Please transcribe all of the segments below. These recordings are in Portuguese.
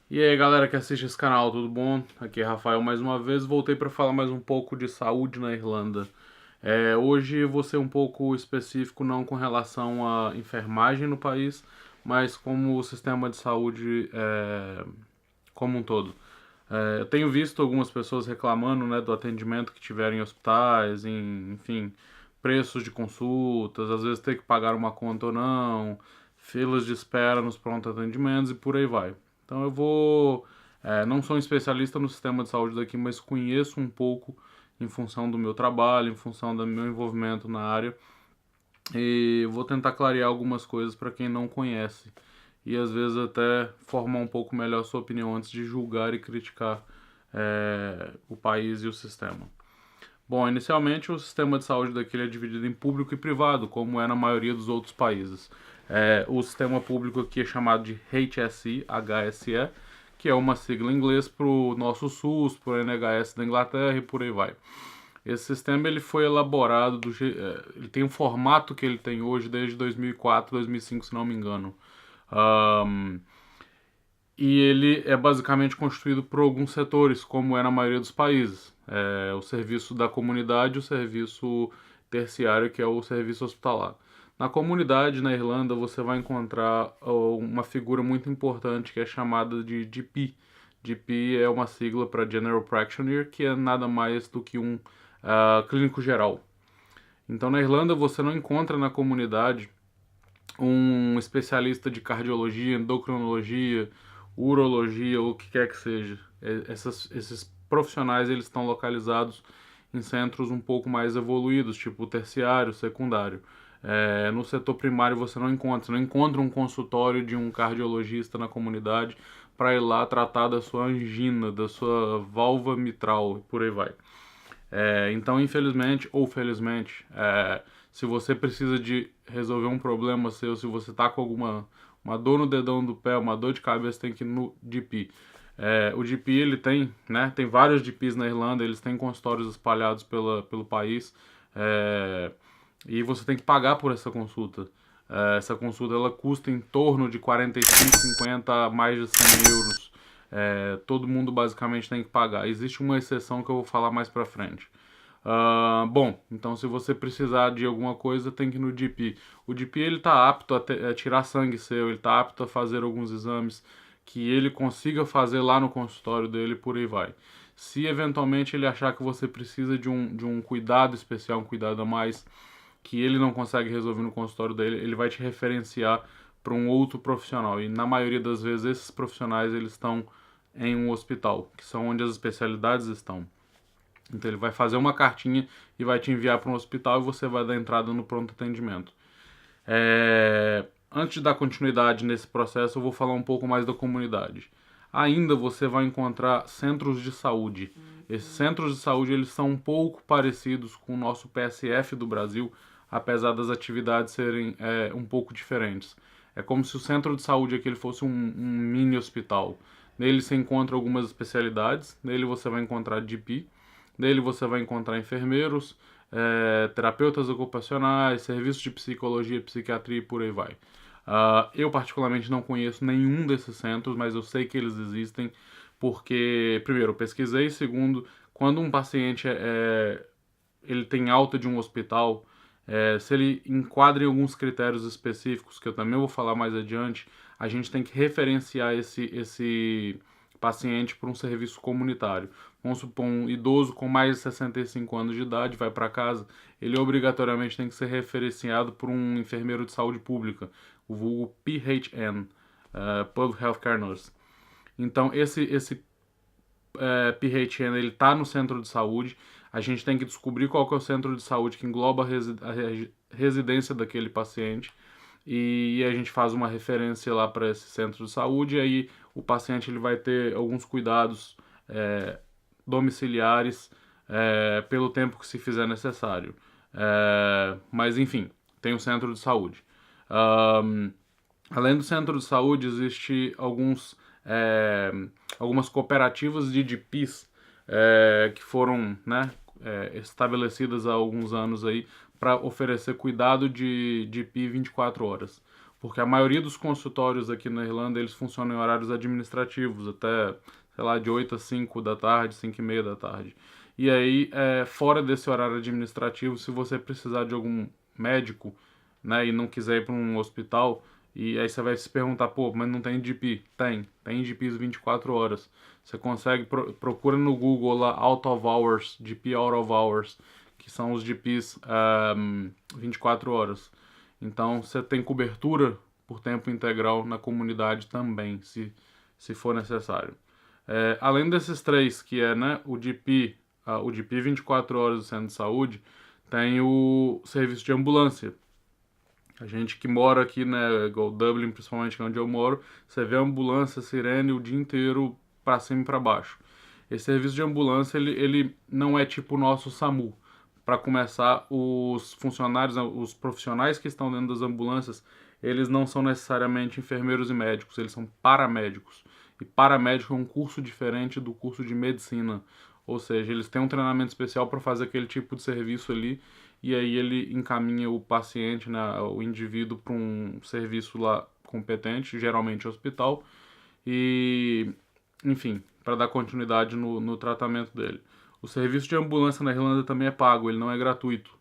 E aí galera que assiste esse canal, tudo bom? Aqui é Rafael mais uma vez, voltei para falar mais um pouco de saúde na Irlanda. Hoje vou ser um pouco específico não com relação à enfermagem no país, mas como o sistema de saúde como um todo. Eu tenho visto algumas pessoas reclamando, né, do atendimento que tiveram em hospitais, enfim, preços de consultas, às vezes ter que pagar uma conta ou não, filas de espera nos pronto atendimentos e por aí vai. Então não sou um especialista no sistema de saúde daqui, mas conheço um pouco em função do meu trabalho, em função do meu envolvimento na área e vou tentar clarear algumas coisas para quem não conhece e às vezes até formar um pouco melhor a sua opinião antes de julgar e criticar o país e o sistema. Bom, inicialmente o sistema de saúde daqui é dividido em público e privado, como é na maioria dos outros países. O sistema público aqui é chamado de HSE, que é uma sigla em inglês para o nosso SUS, para o NHS da Inglaterra e por aí vai. Esse sistema ele foi elaborado, ele tem um formato que ele tem hoje desde 2004, 2005, se não me engano. Um, e ele é basicamente constituído por alguns setores, como é na maioria dos países. O serviço da comunidade e o serviço terciário, que é o serviço hospitalar. Na comunidade, na Irlanda, você vai encontrar uma figura muito importante que é chamada de GP. GP é uma sigla para General Practitioner, que é nada mais do que um clínico geral. Então, na Irlanda, você não encontra na comunidade um especialista de cardiologia, endocrinologia, urologia ou o que quer que seja. Esses profissionais eles estão localizados em centros um pouco mais evoluídos, tipo terciário, secundário. No setor primário você não encontra um consultório de um cardiologista na comunidade para ir lá tratar da sua angina, da sua válvula mitral e por aí vai. Então, infelizmente ou felizmente, se você precisa de resolver um problema seu, se você tá com uma dor no dedão do pé, uma dor de cabeça, tem que ir no GP. O GP ele tem, né? Tem vários GPs na Irlanda, eles têm consultórios espalhados pelo país. E você tem que pagar por essa consulta. Essa consulta ela custa em torno de 45, 50 a mais de 100 euros. Todo mundo basicamente tem que pagar. Existe uma exceção que eu vou falar mais pra frente. Bom, então se você precisar de alguma coisa, tem que ir no GP. O GP ele tá apto a tirar sangue seu, ele tá apto a fazer alguns exames que ele consiga fazer lá no consultório dele, por aí vai. Se eventualmente ele achar que você precisa de um cuidado especial, um cuidado a mais, que ele não consegue resolver no consultório dele, ele vai te referenciar para um outro profissional. E na maioria das vezes esses profissionais eles estão em um hospital, que são onde as especialidades estão. Então ele vai fazer uma cartinha e vai te enviar para um hospital e você vai dar entrada no pronto atendimento. Antes de dar continuidade nesse processo, eu vou falar um pouco mais da comunidade. Ainda você vai encontrar centros de saúde. Esses centros de saúde eles são um pouco parecidos com o nosso PSF do Brasil, apesar das atividades serem um pouco diferentes. É como se o centro de saúde aqui ele fosse um mini hospital. Nele você encontra algumas especialidades, nele você vai encontrar GP, nele você vai encontrar enfermeiros, terapeutas ocupacionais, serviços de psicologia, psiquiatria e por aí vai. Eu particularmente não conheço nenhum desses centros, mas eu sei que eles existem porque, primeiro, eu pesquisei, segundo, quando um paciente ele tem alta de um hospital, se ele enquadra em alguns critérios específicos, que eu também vou falar mais adiante, a gente tem que referenciar esse paciente para um serviço comunitário. Vamos supor, um idoso com mais de 65 anos de idade vai para casa, ele obrigatoriamente tem que ser referenciado por um enfermeiro de saúde pública, o vulgo PHN, Public Healthcare Nurse. Então, esse PHN ele está no centro de saúde. A gente tem que descobrir qual que é o centro de saúde que engloba a residência daquele paciente e a gente faz uma referência lá para esse centro de saúde e aí o paciente ele vai ter alguns cuidados domiciliares pelo tempo que se fizer necessário. Mas enfim, tem o centro de saúde. Além do centro de saúde, existe algumas cooperativas de GPs que foram, né, estabelecidas há alguns anos aí para oferecer cuidado de GP 24 horas. porque a maioria dos consultórios aqui na Irlanda, eles funcionam em horários administrativos, até, sei lá, de 8 a 5 da tarde, 5 e meia da tarde. E aí, fora desse horário administrativo, se você precisar de algum médico, né, e não quiser ir para um hospital, e aí você vai se perguntar, pô, mas não tem GP? Tem GPs 24 horas. Você consegue, procura no Google lá, Out of Hours, GP Out of Hours, que são os GPs 24 horas. Então, você tem cobertura por tempo integral na comunidade também, se for necessário. Além desses três, que é, né, o GP 24 horas do centro de saúde, tem o serviço de ambulância. A gente que mora aqui, né, igual Dublin, principalmente, que é onde eu moro, você vê a ambulância, sirene o dia inteiro para cima e para baixo. Esse serviço de ambulância, ele não é tipo o nosso SAMU. Para começar, os funcionários, os profissionais que estão dentro das ambulâncias, eles não são necessariamente enfermeiros e médicos, eles são paramédicos. E paramédico é um curso diferente do curso de medicina. Ou seja, eles têm um treinamento especial para fazer aquele tipo de serviço ali, e aí ele encaminha o paciente, né, o indivíduo, para um serviço lá competente, geralmente hospital, e, enfim, para dar continuidade no tratamento dele. O serviço de ambulância na Irlanda também é pago, ele não é gratuito.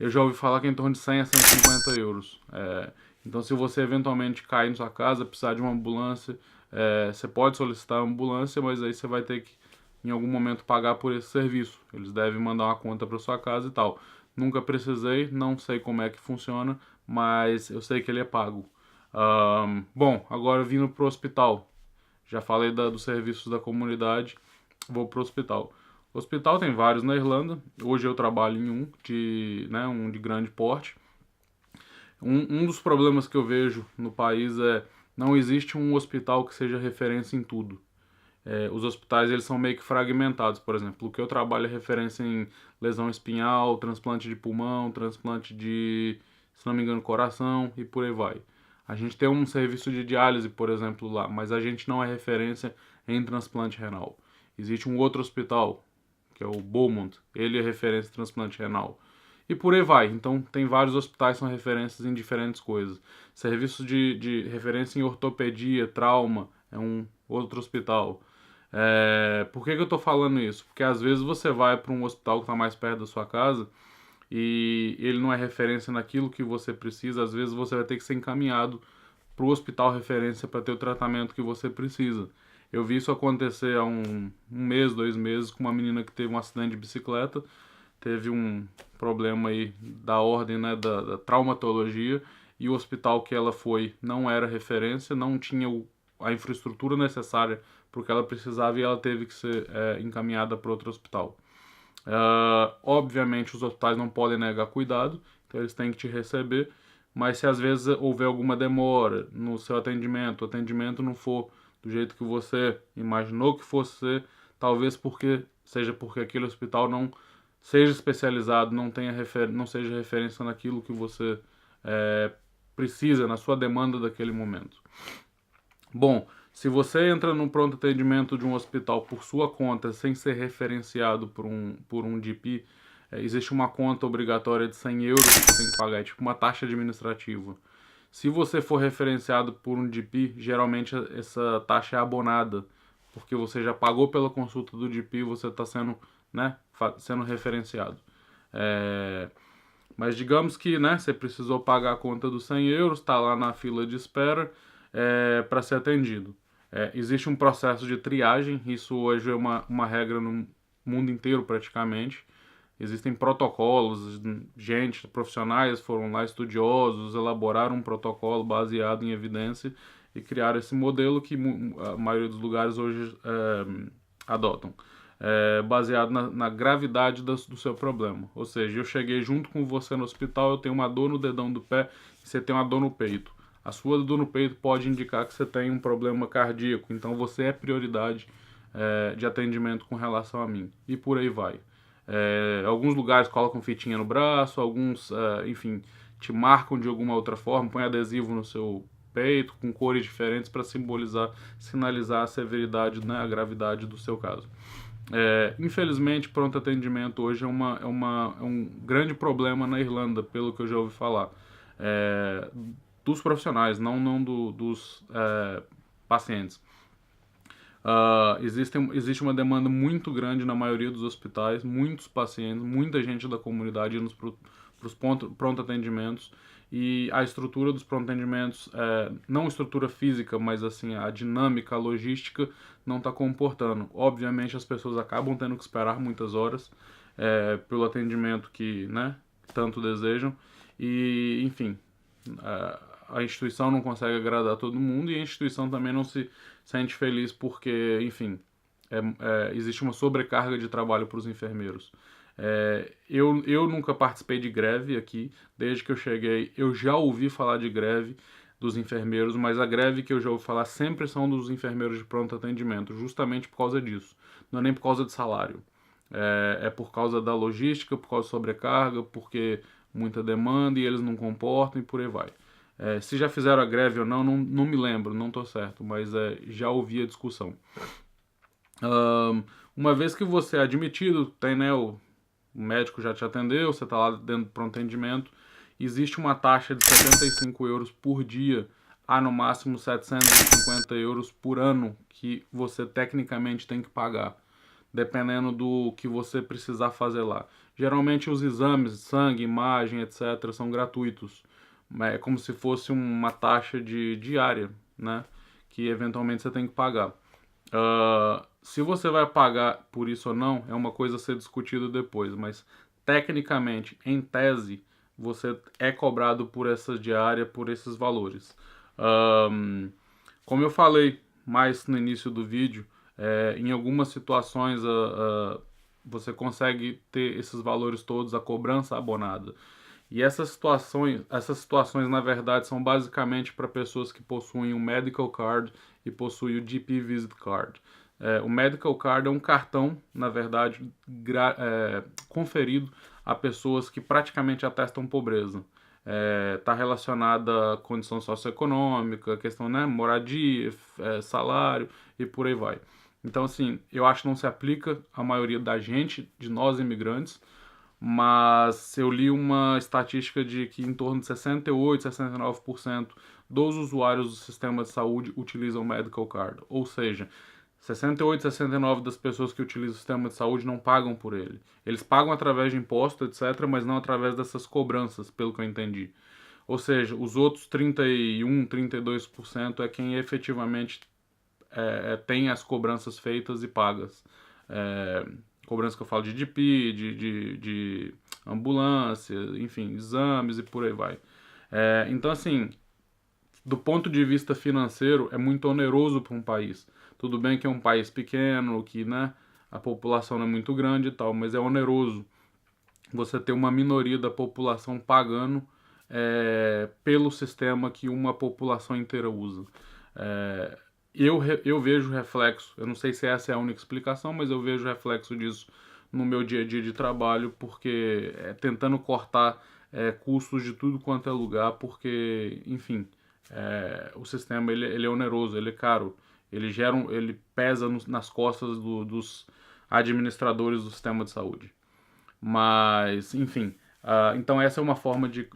Eu já ouvi falar que é em torno de 100 a 150 euros. Então, se você eventualmente cair na sua casa, precisar de uma ambulância, você pode solicitar a ambulância, mas aí você vai ter que, em algum momento, pagar por esse serviço. Eles devem mandar uma conta para sua casa e tal. Nunca precisei, não sei como é que funciona, mas eu sei que ele é pago. Bom, agora vindo para o hospital. Já falei dos serviços da comunidade, vou para o hospital. O hospital tem vários na Irlanda. Hoje eu trabalho em um de grande porte. Um dos problemas que eu vejo no país é não existe um hospital que seja referência em tudo. Os hospitais eles são meio que fragmentados, por exemplo. O que eu trabalho é referência em lesão espinhal, transplante de pulmão, transplante de, se não me engano, coração e por aí vai. A gente tem um serviço de diálise, por exemplo, lá, mas a gente não é referência em transplante renal. Existe um outro hospital, que é o Beaumont, ele é referência em transplante renal. E por aí vai. Então, tem vários hospitais que são referências em diferentes coisas. Serviço de referência em ortopedia, trauma, é um outro hospital. Por que eu estou falando isso? Porque às vezes você vai para um hospital que está mais perto da sua casa e ele não é referência naquilo que você precisa. Às vezes você vai ter que ser encaminhado para o hospital referência para ter o tratamento que você precisa. Eu vi isso acontecer há um mês, 2 meses, com uma menina que teve um acidente de bicicleta, teve um problema aí da ordem, né, da traumatologia, e o hospital que ela foi não era referência, não tinha a infraestrutura necessária para o que ela precisava e ela teve que ser encaminhada para outro hospital. Obviamente os hospitais não podem negar cuidado, então eles têm que te receber, mas se às vezes houver alguma demora no seu atendimento, o atendimento não for do jeito que você imaginou que fosse ser, talvez seja porque aquele hospital não seja especializado, não seja referência naquilo que você precisa, na sua demanda daquele momento. Bom, se você entra no pronto atendimento de um hospital por sua conta, sem ser referenciado por um GP, existe uma conta obrigatória de 100 euros que você tem que pagar, é tipo uma taxa administrativa. Se você for referenciado por um GP, geralmente essa taxa é abonada, porque você já pagou pela consulta do GP e você está sendo, né, sendo referenciado. Mas digamos que, né, você precisou pagar a conta dos 100 euros, está lá na fila de espera para ser atendido. Existe um processo de triagem, isso hoje é uma regra no mundo inteiro praticamente. Existem protocolos, profissionais foram lá, estudiosos, elaboraram um protocolo baseado em evidência e criaram esse modelo que a maioria dos lugares hoje adotam. Baseado na gravidade do seu problema. Ou seja, eu cheguei junto com você no hospital, eu tenho uma dor no dedão do pé e você tem uma dor no peito. A sua dor no peito pode indicar que você tem um problema cardíaco, então você é prioridade de atendimento com relação a mim. E por aí vai. Alguns lugares colocam fitinha no braço, alguns, enfim, te marcam de alguma outra forma, põe adesivo no seu peito com cores diferentes para sinalizar a severidade, né, a gravidade do seu caso. Infelizmente, pronto atendimento hoje é um grande problema na Irlanda, pelo que eu já ouvi falar. dos profissionais, não dos pacientes. Existe uma demanda muito grande na maioria dos hospitais, muitos pacientes, muita gente da comunidade indo para os pronto atendimentos, e a estrutura dos pronto atendimentos, não a estrutura física, mas assim a dinâmica, a logística não está comportando. Obviamente as pessoas acabam tendo que esperar muitas horas pelo atendimento que, né, tanto desejam, e enfim, a instituição não consegue agradar todo mundo, e a instituição também não se sente feliz porque, enfim, existe uma sobrecarga de trabalho para os enfermeiros. Eu nunca participei de greve aqui, desde que eu cheguei eu já ouvi falar de greve dos enfermeiros, mas a greve que eu já ouvi falar sempre são dos enfermeiros de pronto atendimento, justamente por causa disso, não é nem por causa de salário. É por causa da logística, por causa de sobrecarga, porque muita demanda e eles não comportam e por aí vai. Se já fizeram a greve ou não me lembro, não estou certo, mas já ouvi a discussão. Uma vez que você é admitido, tem, né, o médico já te atendeu, você está lá dentro do pronto atendimento, existe uma taxa de 75 euros por dia a no máximo 750 euros por ano que você tecnicamente tem que pagar, dependendo do que você precisar fazer lá. Geralmente os exames, sangue, imagem, etc., são gratuitos. É como se fosse uma taxa diária, né? Que eventualmente você tem que pagar. Se você vai pagar por isso ou não, é uma coisa a ser discutida depois, mas tecnicamente, em tese, você é cobrado por essa diária, por esses valores. Como eu falei mais no início do vídeo, em algumas situações você consegue ter esses valores todos, a cobrança abonada. E essas situações na verdade são basicamente para pessoas que possuem um medical card e possuem o GP Visit Card. O medical card é um cartão, na verdade, conferido a pessoas que praticamente atestam pobreza. Está relacionada à condição socioeconômica, questão, né, moradia, salário e por aí vai. Então, assim, eu acho que não se aplica à maioria da gente, de nós imigrantes, mas eu li uma estatística de que em torno de 68, 69% dos usuários do sistema de saúde utilizam o Medical Card. Ou seja, 68, 69% das pessoas que utilizam o sistema de saúde não pagam por ele. Eles pagam através de imposto, etc., mas não através dessas cobranças, pelo que eu entendi. Ou seja, os outros 31, 32% é quem efetivamente tem as cobranças feitas e pagas. Cobrança que eu falo de DP, de ambulância, enfim, exames e por aí vai. Então, assim, do ponto de vista financeiro, é muito oneroso para um país. Tudo bem que é um país pequeno, que, né, a população não é muito grande e tal, mas é oneroso você ter uma minoria da população pagando pelo sistema que uma população inteira usa. Eu vejo reflexo, eu não sei se essa é a única explicação, mas eu vejo reflexo disso no meu dia a dia de trabalho, porque tentando cortar custos de tudo quanto é lugar, porque, enfim, o sistema ele é oneroso, ele é caro, ele pesa nas costas dos administradores do sistema de saúde. Mas, enfim, então essa é uma forma de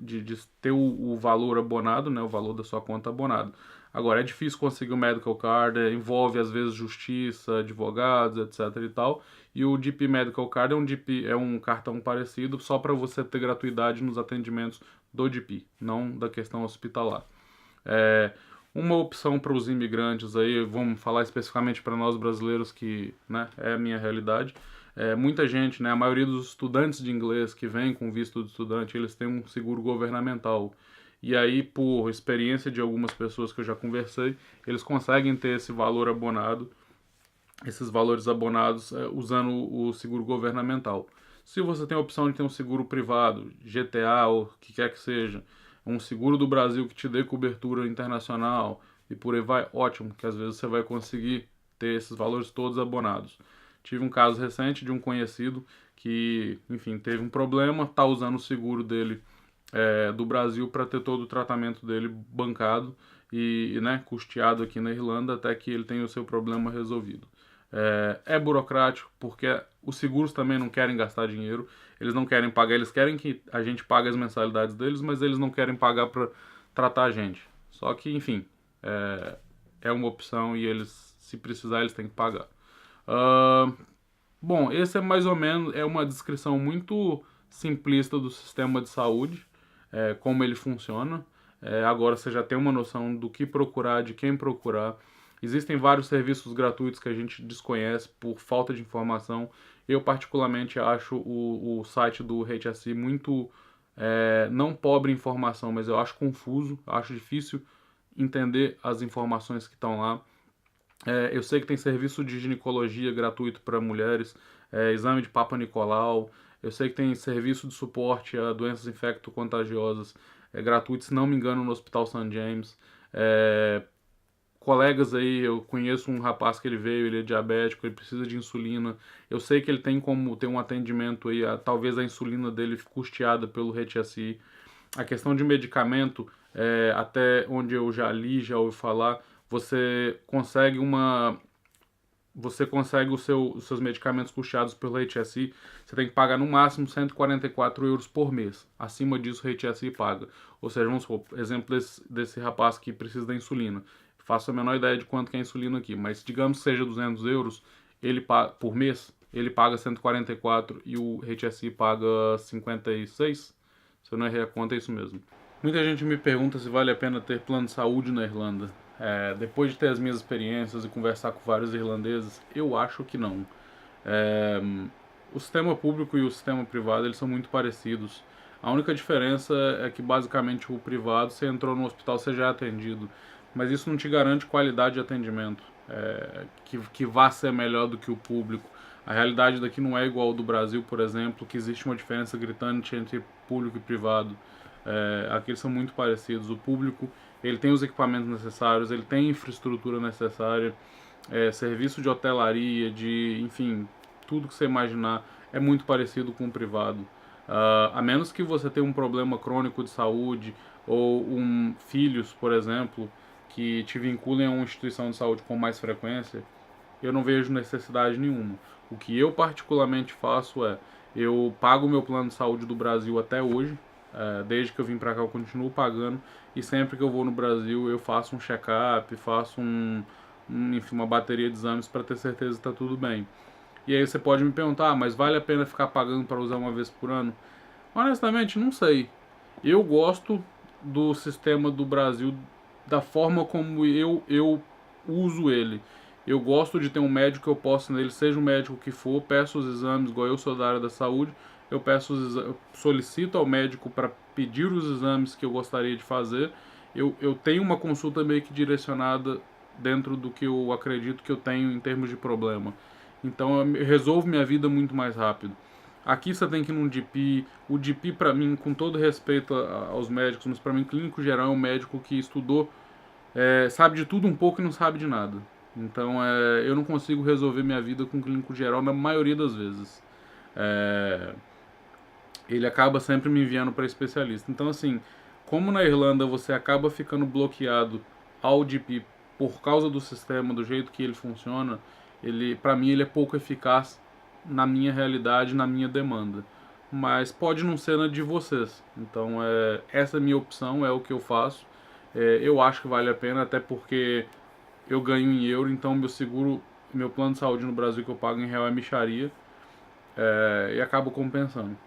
ter o valor abonado, né, o valor da sua conta abonado. Agora, é difícil conseguir o Medical Card, envolve às vezes justiça, advogados, etc e tal. E o GP Medical Card é um cartão parecido, só para você ter gratuidade nos atendimentos do GP, não da questão hospitalar. Uma opção para os imigrantes aí, vamos falar especificamente para nós brasileiros, que, né, é a minha realidade. Muita gente, né, a maioria dos estudantes de inglês que vêm com visto de estudante, eles têm um seguro governamental. E aí, por experiência de algumas pessoas que eu já conversei, eles conseguem ter esse valor abonado, esses valores abonados usando o seguro governamental. Se você tem a opção de ter um seguro privado, GTA ou o que quer que seja, um seguro do Brasil que te dê cobertura internacional e por aí vai, ótimo, que às vezes você vai conseguir ter esses valores todos abonados. Tive um caso recente de um conhecido que, enfim, teve um problema, está usando o seguro dele do Brasil para ter todo o tratamento dele bancado e, né, custeado aqui na Irlanda até que ele tenha o seu problema resolvido. É burocrático porque os seguros também não querem gastar dinheiro, eles não querem pagar, eles querem que a gente pague as mensalidades deles, mas eles não querem pagar para tratar a gente. Só que, enfim, é uma opção e eles, se precisar, eles têm que pagar. Ah, bom, esse é mais ou menos uma descrição muito simplista do sistema de saúde, como ele funciona. Agora você já tem uma noção do que procurar, de quem procurar. Existem vários serviços gratuitos que a gente desconhece por falta de informação. Eu, particularmente, acho o site do HSI muito, não pobre em informação, mas eu acho confuso, acho difícil entender as informações que estão lá. Eu sei que tem serviço de ginecologia gratuito para mulheres, exame de Papa Nicolau. Eu sei que tem serviço de suporte a doenças infecto-contagiosas gratuito, se não me engano, no Hospital St. James. Colegas aí, eu conheço um rapaz que ele veio, ele é diabético, ele precisa de insulina. Eu sei que ele tem como ter um atendimento aí, talvez a insulina dele custeada pelo HSI. A questão de medicamento, até onde eu já li, já ouvi falar, você consegue os seus medicamentos custeados pelo HSI, você tem que pagar no máximo 144 euros por mês. Acima disso, o HSI paga. Ou seja, vamos supor, exemplo desse rapaz que precisa da insulina. Faço a menor ideia de quanto que é a insulina aqui, mas digamos que seja 200 euros ele por mês, ele paga 144 e o HSI paga 56. Se eu não errei a conta, é isso mesmo. Muita gente me pergunta se vale a pena ter plano de saúde na Irlanda. Depois de ter as minhas experiências e conversar com vários irlandeses, eu acho que não. É, o sistema público e o sistema privado eles são muito parecidos. A única diferença é que basicamente o privado, você entrou no hospital, você já é atendido. Mas isso não te garante qualidade de atendimento, que vá ser melhor do que o público. A realidade daqui não é igual ao do Brasil, por exemplo, que existe uma diferença gritante entre público e privado. Aqui eles são muito parecidos. O público ele tem os equipamentos necessários, ele tem infraestrutura necessária, serviço de hotelaria, enfim, tudo que você imaginar é muito parecido com o privado. A menos que você tenha um problema crônico de saúde ou filhos, por exemplo, que te vinculem a uma instituição de saúde com mais frequência, eu não vejo necessidade nenhuma. O que eu particularmente faço eu pago o meu plano de saúde do Brasil até hoje, desde que eu vim para cá eu continuo pagando, e sempre que eu vou no Brasil eu faço um check-up, faço enfim, uma bateria de exames para ter certeza que está tudo bem. E aí você pode me perguntar, mas vale a pena ficar pagando para usar uma vez por ano? Honestamente, não sei. Eu gosto do sistema do Brasil, da forma como eu uso ele. Eu gosto de ter um médico que eu possa nele, seja o médico que for, peço os exames, igual eu sou da área da saúde, eu solicito ao médico para pedir os exames que eu gostaria de fazer. Eu tenho uma consulta meio que direcionada dentro do que eu acredito que eu tenho em termos de problema. Então eu resolvo minha vida muito mais rápido. Aqui você tem que ir num GP. O GP, para mim, com todo respeito aos médicos, mas para mim, clínico geral é um médico que estudou, sabe de tudo um pouco e não sabe de nada. Então eu não consigo resolver minha vida com clínico geral na maioria das vezes. É, ele acaba sempre me enviando para especialista. Então, assim, como na Irlanda você acaba ficando bloqueado ao GP por causa do sistema, do jeito que ele funciona, para mim, ele é pouco eficaz na minha realidade, na minha demanda. Mas pode não ser na de vocês. Então, essa é a minha opção, é o que eu faço. Eu acho que vale a pena, até porque eu ganho em euro, então meu plano de saúde no Brasil que eu pago em real é mixaria, e acabo compensando.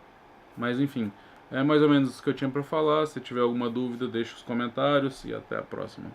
Mas enfim, é mais ou menos isso que eu tinha para falar. Se tiver alguma dúvida, deixe os comentários e até a próxima.